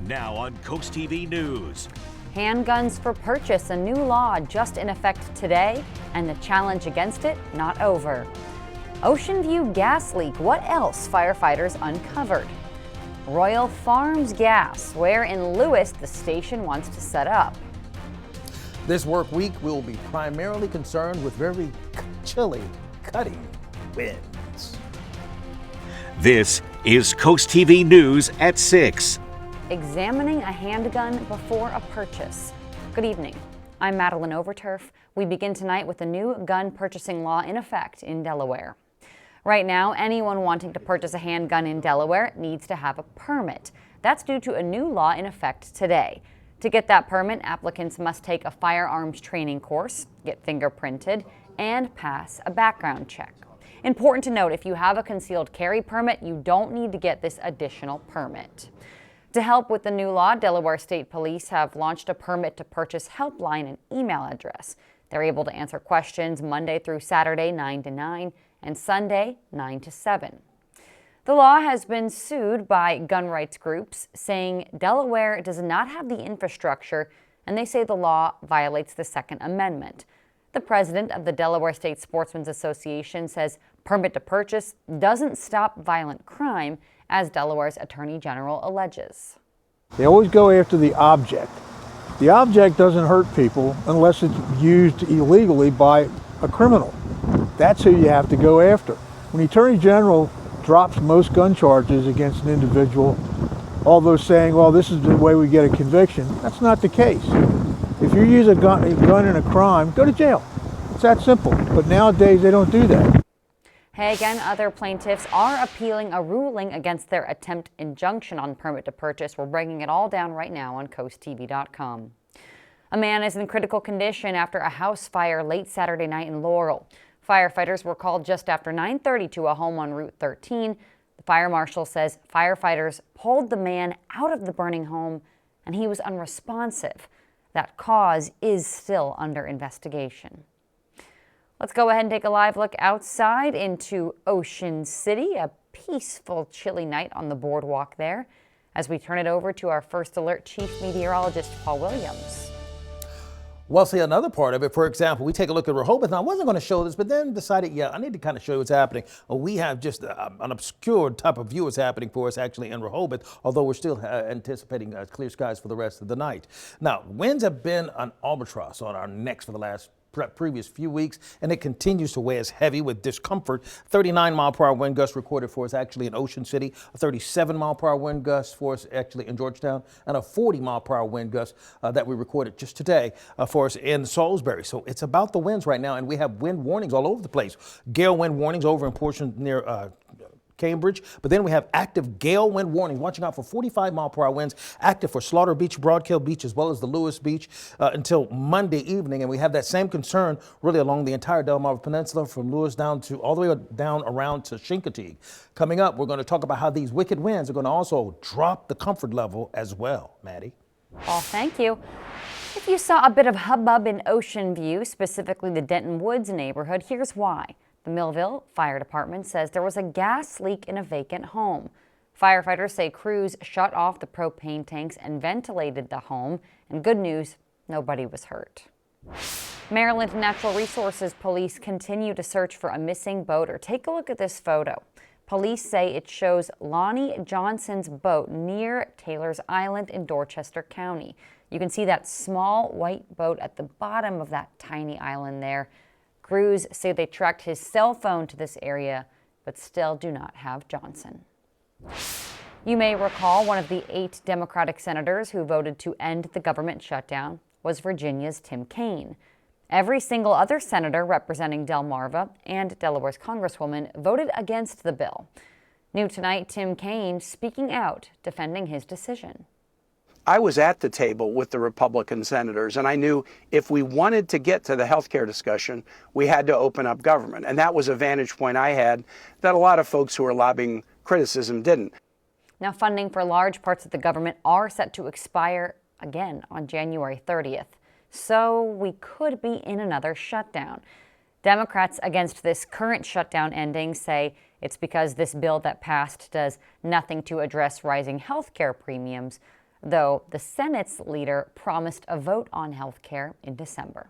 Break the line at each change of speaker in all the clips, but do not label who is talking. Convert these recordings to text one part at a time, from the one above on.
Now on CoastTV News.
Handguns for purchase, a new law just in effect today, and the challenge against it not over. Ocean View gas leak, what else firefighters uncovered? Royal Farms gas, where in Lewis the station wants to set up.
This work week we will be primarily concerned with very chilly, cutting winds.
This is CoastTV News at 6.
Examining a handgun before a purchase. Good evening. I'm Madeline Overturf. We begin tonight with a new gun purchasing law in effect in Delaware. Right now, anyone wanting to purchase a handgun in Delaware needs to have a permit. That's due to a new law in effect today. To get that permit, applicants must take a firearms training course, get fingerprinted, and pass a background check. Important to note, if you have a concealed carry permit, you don't need to get this additional permit. To help with the new law, Delaware State Police have launched a permit to purchase helpline and email address. They're able to answer questions Monday through Saturday 9 to 9 and Sunday 9 to 7. The law has been sued by gun rights groups, saying Delaware does not have the infrastructure, and they say the law violates the Second Amendment. The president of the Delaware State Sportsmen's Association says permit to purchase doesn't stop violent crime, as Delaware's Attorney General alleges.
They always go after the object. The object doesn't hurt people unless it's used illegally by a criminal. That's who you have to go after. When the Attorney General drops most gun charges against an individual, although saying, well, this is the way we get a conviction, that's not the case. If you use a gun in a crime, go to jail. It's that simple. But nowadays, they don't do that.
Haig and other plaintiffs are appealing a ruling against their attempt injunction on permit to purchase. We're breaking it all down right now on CoastTV.com. A man is in critical condition after a house fire late Saturday night in Laurel. Firefighters were called just after 9:30 to a home on Route 13. The fire marshal says firefighters pulled the man out of the burning home and he was unresponsive. That cause is still under investigation. Let's go ahead and take a live look outside into Ocean City, a peaceful, chilly night on the boardwalk there, as we turn it over to our First Alert Chief Meteorologist, Paul Williams.
Well, see, another part of it, for example, we take a look at Rehoboth. Now, I wasn't going to show this, but then decided, I need to kind of show you what's happening. We have just an obscure type of view what's happening for us actually in Rehoboth, although we're still anticipating clear skies for the rest of the night. Now, winds have been an albatross on our necks for the previous few weeks, and it continues to weigh us heavy with discomfort. 39-mile-per-hour wind gusts recorded for us actually in Ocean City, a 37-mile-per-hour wind gust for us actually in Georgetown, and a 40-mile-per-hour wind gust that we recorded just today for us in Salisbury. So it's about the winds right now, and we have wind warnings all over the place. Gale wind warnings over in portions near Cambridge, but then we have active gale wind warning, watching out for 45-mile-per-hour winds, active for Slaughter Beach, Broadkill Beach, as well as the Lewis Beach until Monday evening. And we have that same concern really along the entire Delmarva Peninsula from Lewis down to all the way down around to Chincoteague. Coming up, we're going to talk about how these wicked winds are going to also drop the comfort level as well. Maddie.
Well, thank you. If you saw a bit of hubbub in Ocean View, specifically the Denton Woods neighborhood, here's why. The Millville Fire Department says there was a gas leak in a vacant home. Firefighters say crews shut off the propane tanks and ventilated the home. And good news, nobody was hurt. Maryland Natural Resources Police continue to search for a missing boater. Take a look at this photo. Police say it shows Lonnie Johnson's boat near Taylor's Island in Dorchester County. You can see that small white boat at the bottom of that tiny island there. Crews say they tracked his cell phone to this area, but still do not have Johnson. You may recall one of the 8 Democratic senators who voted to end the government shutdown was Virginia's Tim Kaine. Every single other senator representing Delmarva and Delaware's Congresswoman voted against the bill. New tonight, Tim Kaine speaking out, defending his decision.
I was at the table with the Republican senators, and I knew if we wanted to get to the health care discussion, we had to open up government. And that was a vantage point I had that a lot of folks who were lobbying criticism didn't.
Now, funding for large parts of the government are set to expire again on January 30th. So we could be in another shutdown. Democrats against this current shutdown ending say it's because this bill that passed does nothing to address rising health care premiums. though the Senate's leader promised a vote on health care in December.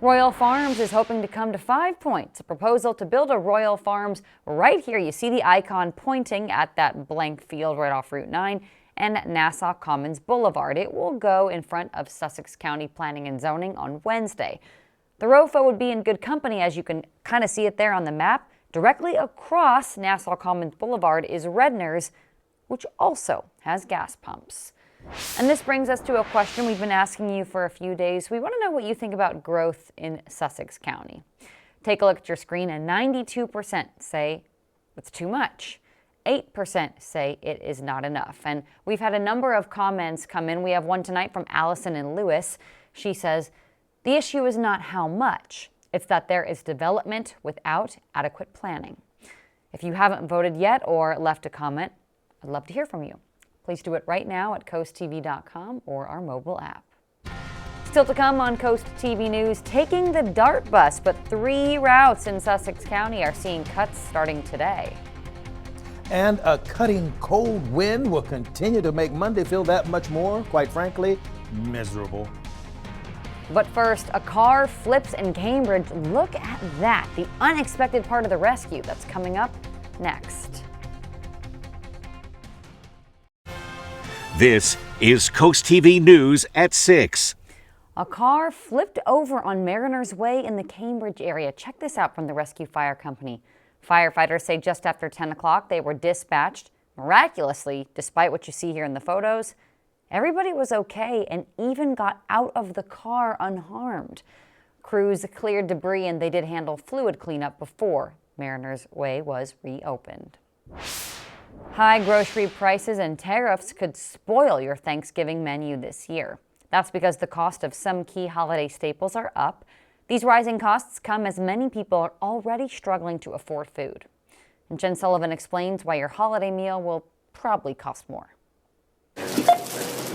Royal Farms is hoping to come to 5 points. A proposal to build a Royal Farms right here. You see the icon pointing at that blank field right off Route 9 and Nassau Commons Boulevard. It will go in front of Sussex County Planning and Zoning on Wednesday. The ROFO would be in good company, as you can kind of see it there on the map. Directly across Nassau Commons Boulevard is Redner's, which also has gas pumps. And this brings us to a question we've been asking you for a few days. We want to know what you think about growth in Sussex County. Take a look at your screen, and 92% say it's too much. 8% say it is not enough. And we've had a number of comments come in. We have one tonight from Allison in Lewis. She says, the issue is not how much, it's that there is development without adequate planning. If you haven't voted yet or left a comment, I'd love to hear from you. Please do it right now at CoastTV.com or our mobile app. Still to come on Coast TV News, taking the DART bus, but 3 routes in Sussex County are seeing cuts starting today.
And a cutting cold wind will continue to make Monday feel that much more, quite frankly, miserable.
But first, a car flips in Cambridge. Look at that, the unexpected part of the rescue that's coming up next.
This is Coast TV News at 6.
A car flipped over on Mariner's Way in the Cambridge area. Check this out from the Rescue Fire Company. Firefighters say just after 10 o'clock they were dispatched. Miraculously, despite what you see here in the photos, everybody was okay and even got out of the car unharmed. Crews cleared debris and they did handle fluid cleanup before Mariner's Way was reopened. High grocery prices and tariffs could spoil your Thanksgiving menu this year. That's because the cost of some key holiday staples are up. These rising costs come as many people are already struggling to afford food. And Jen Sullivan explains why your holiday meal will probably cost more.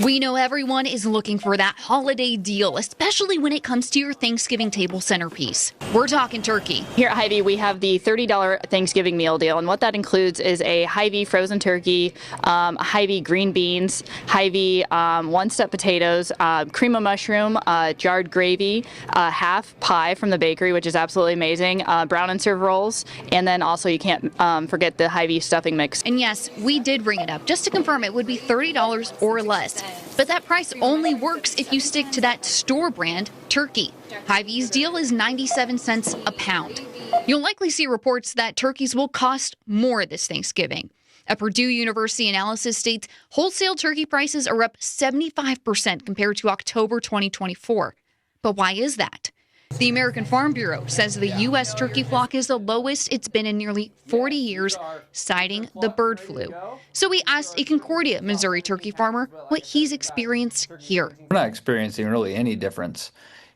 We know everyone is looking for that holiday deal, especially when it comes to your Thanksgiving table centerpiece. We're talking turkey.
Here at Hy-Vee, we have the $30 Thanksgiving meal deal, and what that includes is a Hy-Vee frozen turkey, Hy-Vee green beans, Hy-Vee one-step potatoes, cream of mushroom, jarred gravy, half pie from the bakery, which is absolutely amazing, brown and serve rolls, and then also you can't forget the Hy-Vee stuffing mix.
And yes, we did bring it up just to confirm it would be $30 or less. But that price only works if you stick to that store brand turkey. Hy-Vee's deal is 97 cents a pound. You'll likely see reports that turkeys will cost more this Thanksgiving. A Purdue University analysis states wholesale turkey prices are up 75% compared to October 2024. But why is that? The American Farm Bureau says the U.S. turkey flock is the lowest it's been in nearly 40 years, citing the bird flu. So we asked a Concordia, Missouri turkey farmer what he's experienced here.
We're not experiencing really any difference.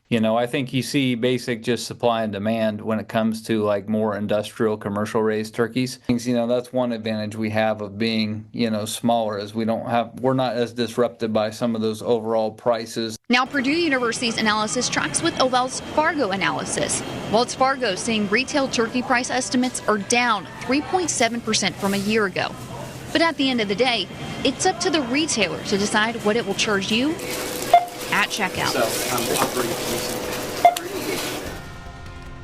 You know, I think you see basic just supply and demand when it comes to like more industrial commercial raised turkeys. You know, that's one advantage we have of being, smaller is we're not as disrupted by some of those overall prices.
Now, Purdue University's analysis tracks with Wells Fargo analysis. Wells Fargo saying retail turkey price estimates are down 3.7% from a year ago. But at the end of the day, it's up to the retailer to decide what it will charge you at checkout.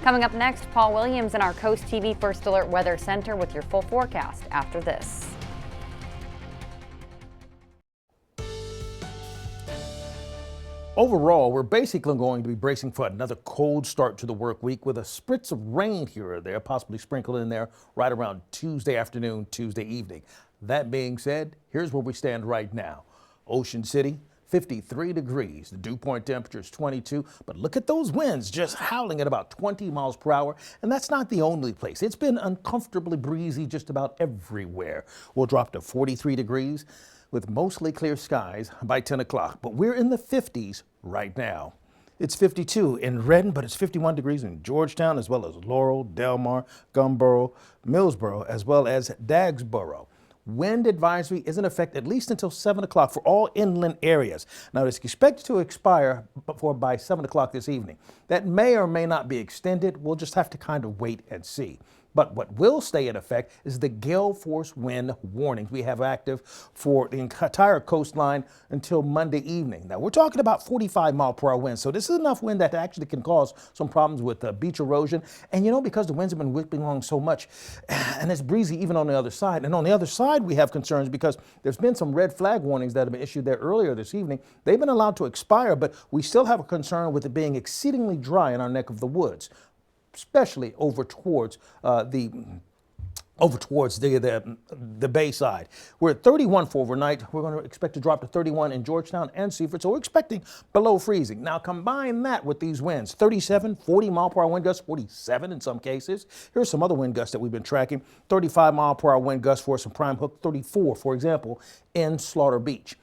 Coming up next, Paul Williams in our Coast TV First Alert Weather Center with your full forecast after this.
Overall, we're basically going to be bracing for another cold start to the work week with a spritz of rain here or there, possibly sprinkled in there right around Tuesday afternoon, Tuesday evening. That being said, here's where we stand right now. Ocean City, 53 degrees. The dew point temperature is 22, but look at those winds just howling at about 20 miles per hour. And that's not the only place. It's been uncomfortably breezy just about everywhere. We'll drop to 43 degrees with mostly clear skies by 10 o'clock, but we're in the 50s right now. It's 52 in Redden, but it's 51 degrees in Georgetown, as well as Laurel, Delmar, Gumboro, Millsboro, as well as Dagsboro. Wind advisory is in effect at least until 7 o'clock for all inland areas. Now, it's expected to expire by 7 o'clock this evening. That may or may not be extended. We'll just have to kind of wait and see. But what will stay in effect is the gale force wind warnings we have active for the entire coastline until Monday evening. Now, we're talking about 45-mile-per-hour winds, so this is enough wind that actually can cause some problems with beach erosion. And, because the winds have been whipping along so much, and it's breezy even on the other side. And on the other side, we have concerns because there's been some red flag warnings that have been issued there earlier this evening. They've been allowed to expire, but we still have a concern with it being exceedingly dry in our neck of the woods, especially over towards the bay side. We're at 31 for overnight. We're going to expect to drop to 31 in Georgetown and Seaford, so we're expecting below freezing. Now combine that with these winds, 37, 40-mile-per-hour wind gusts, 47 in some cases. Here's some other wind gusts that we've been tracking. 35-mile-per-hour wind gusts for us in Prime Hook, 34, for example, in Slaughter Beach.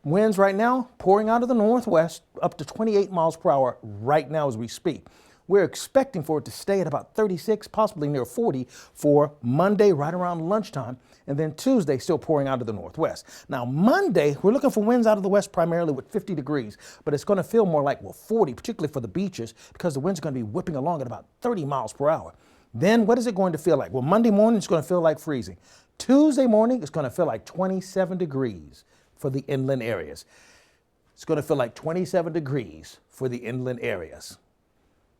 Winds right now pouring out of the northwest up to 28 miles per hour right now as we speak. We're expecting for it to stay at about 36, possibly near 40 for Monday right around lunchtime, and then Tuesday still pouring out of the northwest. Now Monday, we're looking for winds out of the west primarily with 50 degrees, but it's going to feel more like 40, particularly for the beaches, because the wind's going to be whipping along at about 30 miles per hour. Then what is it going to feel like? Well, Monday morning it's going to feel like freezing. Tuesday morning it's going to feel like 27 degrees for the inland areas. It's going to feel like 27 degrees for the inland areas.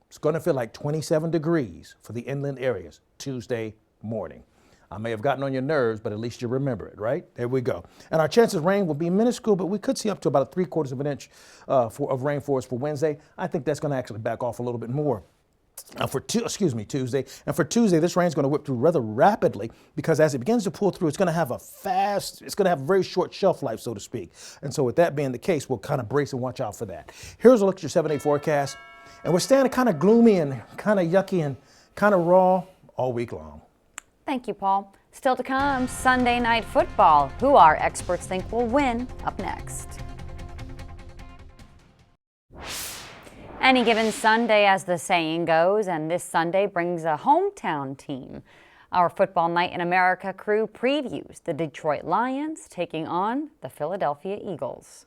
It's going to feel like 27 degrees for the inland areas Tuesday morning. I may have gotten on your nerves, but at least you remember it, right? There we go. And our chances of rain will be minuscule, but we could see up to about 3/4 of an inch of rain for us for Wednesday. I think that's going to actually back off a little bit more. Tuesday. And for Tuesday, this rain is going to whip through rather rapidly because as it begins to pull through, it's going to have a very short shelf life, so to speak. And so with that being the case, we'll kind of brace and watch out for that. Here's a look at your 7-day forecast. And we're staying kind of gloomy and kind of yucky and kind of raw all week long.
Thank you, Paul. Still to come, Sunday Night Football. Who our experts think will win up next. Any given Sunday, as the saying goes, and this Sunday brings a hometown team. Our Football Night in America crew previews the Detroit Lions taking on the Philadelphia Eagles.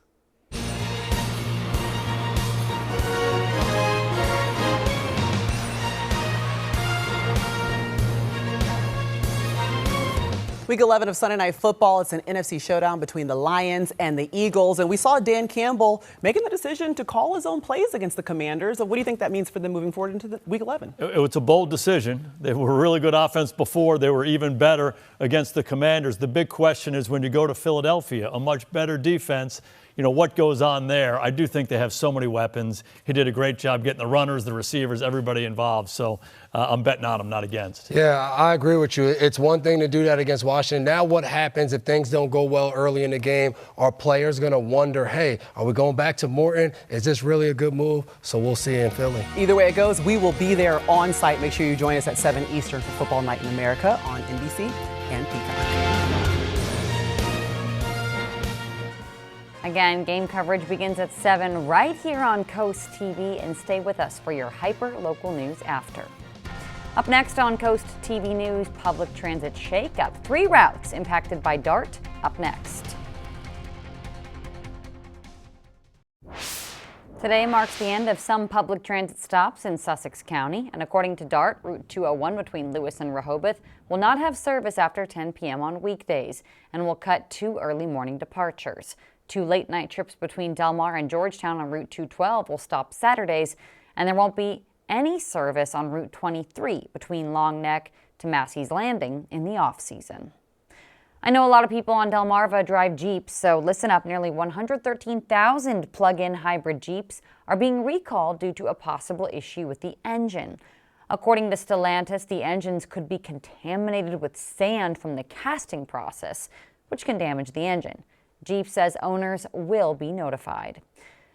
Week 11 of Sunday Night Football. It's an NFC showdown between the Lions and the Eagles. And we saw Dan Campbell making the decision to call his own plays against the Commanders. What do you think that means for them moving forward into Week 11?
It was a bold decision. They were a really good offense before. They were even better against the Commanders. The big question is when you go to Philadelphia, a much better defense, what goes on there? I do think they have so many weapons. He did a great job getting the runners, the receivers, everybody involved. So I'm betting on him, not against.
Yeah, I agree with you. It's one thing to do that against Washington. Now what happens if things don't go well early in the game? Are players going to wonder, hey, are we going back to Morton? Is this really a good move? So we'll see in Philly.
Either way it goes, we will be there on site. Make sure you join us at 7 Eastern for Football Night in America on NBC and Peacock.
Again, game coverage begins at 7 right here on Coast TV, and stay with us for your hyper-local news after. Up next on Coast TV News, public transit shakeup. 3 routes impacted by DART. Up next. Today marks the end of some public transit stops in Sussex County, and according to DART, Route 201 between Lewis and Rehoboth will not have service after 10 p.m. on weekdays and will cut 2 early morning departures. 2 late-night trips between Delaware and Georgetown on Route 212 will stop Saturdays, and there won't be any service on Route 23 between Long Neck to Massey's Landing in the off-season. I know a lot of people on Delmarva drive Jeeps, so listen up. Nearly 113,000 plug-in hybrid Jeeps are being recalled due to a possible issue with the engine. According to Stellantis, the engines could be contaminated with sand from the casting process, which can damage the engine. Jeep says owners will be notified.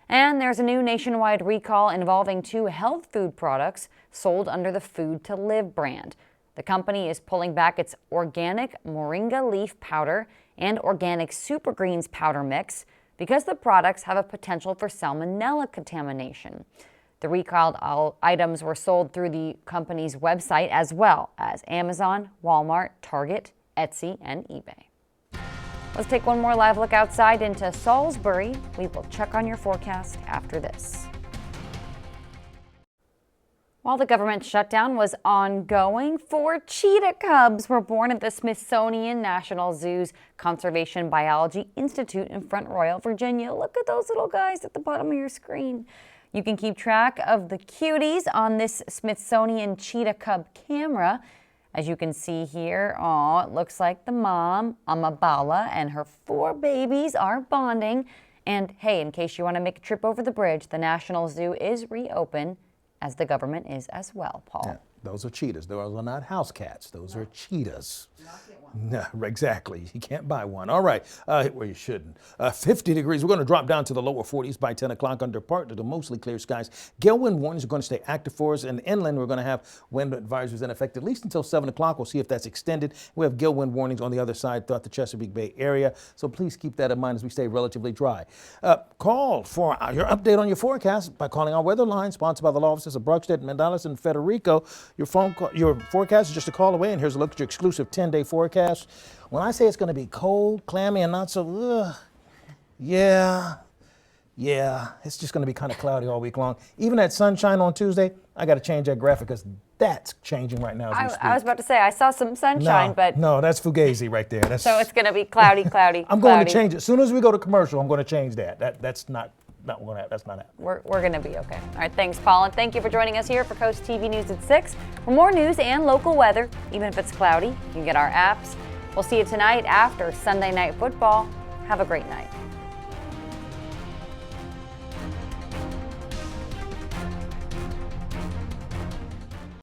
And there's a new nationwide recall involving 2 health food products sold under the Food to Live brand. The company is pulling back its organic moringa leaf powder and organic super greens powder mix because the products have a potential for salmonella contamination. The recalled items were sold through the company's website as well as Amazon, Walmart, Target, Etsy, and eBay. Let's take one more live look outside into Salisbury. We will check on your forecast after this. While the government shutdown was ongoing, 4 cheetah cubs were born at the Smithsonian National Zoo's Conservation Biology Institute in Front Royal, Virginia. Look at those little guys at the bottom of your screen. You can keep track of the cuties on this Smithsonian cheetah cub camera. As you can see here, it looks like the mom, Amabala, and her 4 babies are bonding. And hey, in case you want to make a trip over the bridge, the National Zoo is reopened, as the government is as well, Paul.
Yeah, those are cheetahs. Those are not house cats. Those are cheetahs. No, exactly. You can't buy one. All right. Well, you shouldn't. 50 degrees. We're going to drop down to the lower 40s by 10 o'clock under partly to mostly clear skies. Gale wind warnings are going to stay active for us. And inland, we're going to have wind advisories in effect at least until 7 o'clock. We'll see if that's extended. We have gale wind warnings on the other side throughout the Chesapeake Bay area. So please keep that in mind as we stay relatively dry. Call for your update on your forecast by calling our weather line, sponsored by the law offices of Bruckstedt, Mendalis, and Federico. Your forecast is just a call away, and here's a look at your exclusive 10-day forecast. When I say it's going to be cold, clammy, and not so, yeah, it's just going to be kind of cloudy all week long. Even that sunshine on Tuesday, I got to change that graphic because that's changing right now as we speak.
I was about to say, I saw some sunshine, but...
No, that's Fugazi right there.
So it's going to be cloudy.
I'm going to change it. As soon as we go to commercial, I'm going to change that. That's not going to happen. That's not happening.
We're going to be okay. All right, thanks, Paul, and thank you for joining us here for Coast TV News at 6. For more news and local weather, even if it's cloudy, you can get our apps. We'll see you tonight after Sunday Night Football. Have a great night.